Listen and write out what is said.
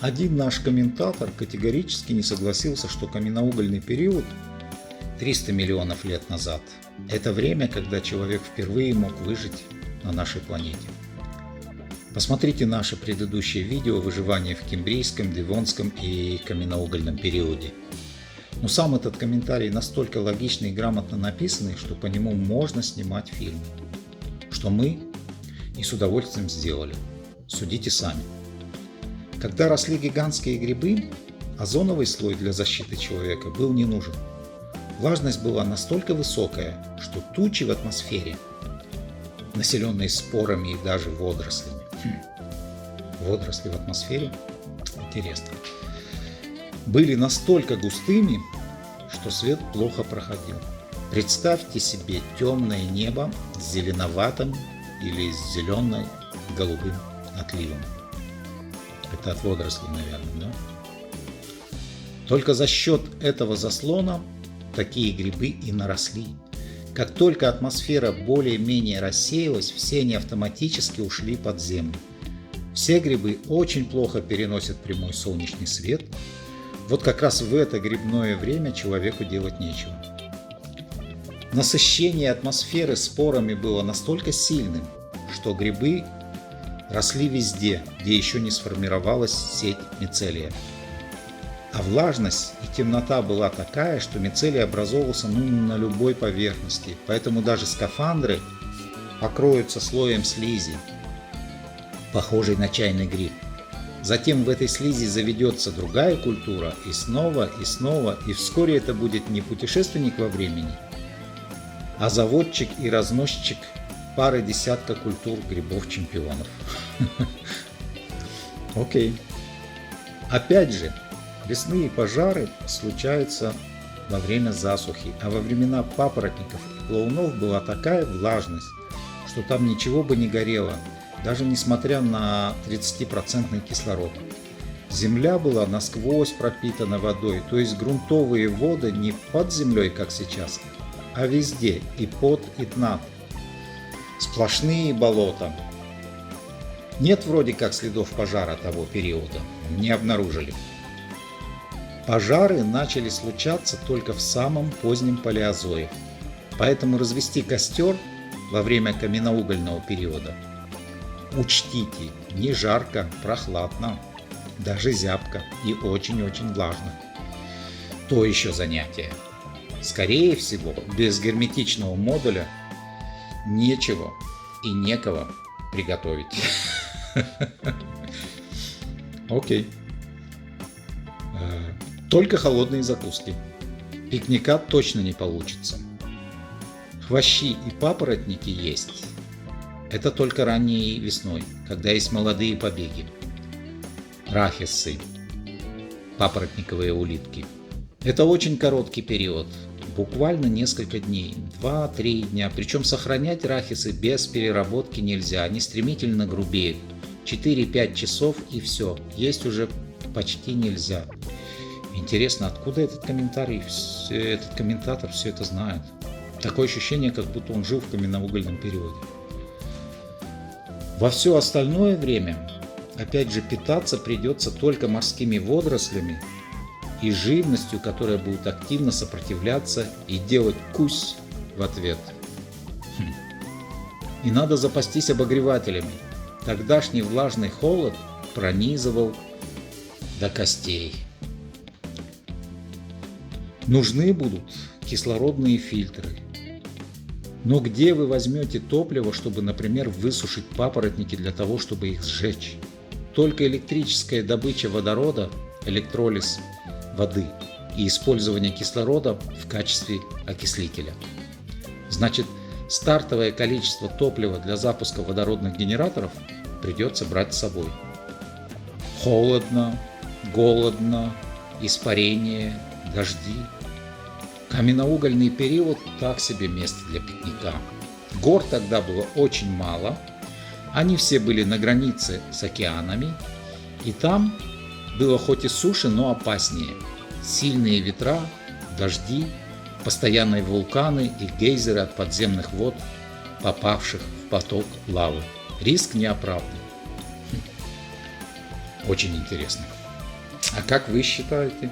Один наш комментатор категорически не согласился, что каменноугольный период 300 миллионов лет назад – это время, когда человек впервые мог выжить на нашей планете. Посмотрите наше предыдущее видео «Выживание в Кембрийском, Девонском и каменноугольном периоде». Но сам этот комментарий настолько логичный и грамотно написанный, что по нему можно снимать фильм. Что мы и с удовольствием сделали. Судите сами. Когда росли гигантские грибы, озоновый слой для защиты человека был не нужен. Влажность была настолько высокая, что тучи в атмосфере, населенные спорами и даже водорослями. Водоросли в атмосфере? Интересно. Были настолько густыми, что свет плохо проходил. Представьте себе темное небо с зеленоватым или с зелено-голубым отливом. Это от водорослей, наверное, да? Только за счет этого заслона такие грибы и наросли. Как только атмосфера более-менее рассеялась, все они автоматически ушли под землю. Все грибы очень плохо переносят прямой солнечный свет. Вот как раз в это грибное время человеку делать нечего. Насыщение атмосферы спорами было настолько сильным, что грибы росли везде, где еще не сформировалась сеть мицелия. А влажность и темнота была такая, что мицелий образовывался на любой поверхности, поэтому даже скафандры покроются слоем слизи, похожей на чайный гриб. Затем в этой слизи заведется другая культура, и снова, и вскоре это будет не путешественник во времени, а заводчик и разносчик пары десятка культур грибов-чемпионов. Окей. Опять же, лесные пожары случаются во время засухи, а во времена папоротников и плавунов была такая влажность, что там ничего бы не горело, даже несмотря на 30% кислород. Земля была насквозь пропитана водой, то есть грунтовые воды не под землей, как сейчас, а везде, и под, и над. Сплошные болота. Нет вроде как следов пожара того периода, не обнаружили. Пожары начали случаться только в самом позднем палеозое, поэтому развести костер во время каменноугольного периода, учтите, не жарко, прохладно, даже зябко и очень-очень влажно. То еще занятие. Скорее всего, без герметичного модуля нечего и некого приготовить. Окей. Только холодные закуски. Пикника точно не получится. Хвощи и папоротники есть. Это только ранней весной, когда есть молодые побеги. Рахисы, папоротниковые улитки. Это очень короткий период. Буквально несколько дней, 2-3 дня. Причем сохранять рахисы без переработки нельзя. Они стремительно грубеют. 4-5 часов и все. Есть уже почти нельзя. Интересно, откуда этот комментатор все это знает? Такое ощущение, как будто он жил в каменноугольном периоде. Во все остальное время, опять же, питаться придется только морскими водорослями и живностью, которая будет активно сопротивляться и делать кусь в ответ. И надо запастись обогревателями. Тогдашний влажный холод пронизывал до костей. Нужны будут кислородные фильтры. Но где вы возьмете топливо, чтобы, например, высушить папоротники для того, чтобы их сжечь? Только электрическая добыча водорода, электролиз воды и использование кислорода в качестве окислителя. Значит, стартовое количество топлива для запуска водородных генераторов придется брать с собой. Холодно, голодно, испарение, дожди. Каменноугольный период – так себе место для пикника. Гор тогда было очень мало, они все были на границе с океанами, и там было хоть и суше, но опаснее. Сильные ветра, дожди, постоянные вулканы и гейзеры от подземных вод, попавших в поток лавы. Риск не оправдан. Очень интересно. А как вы считаете?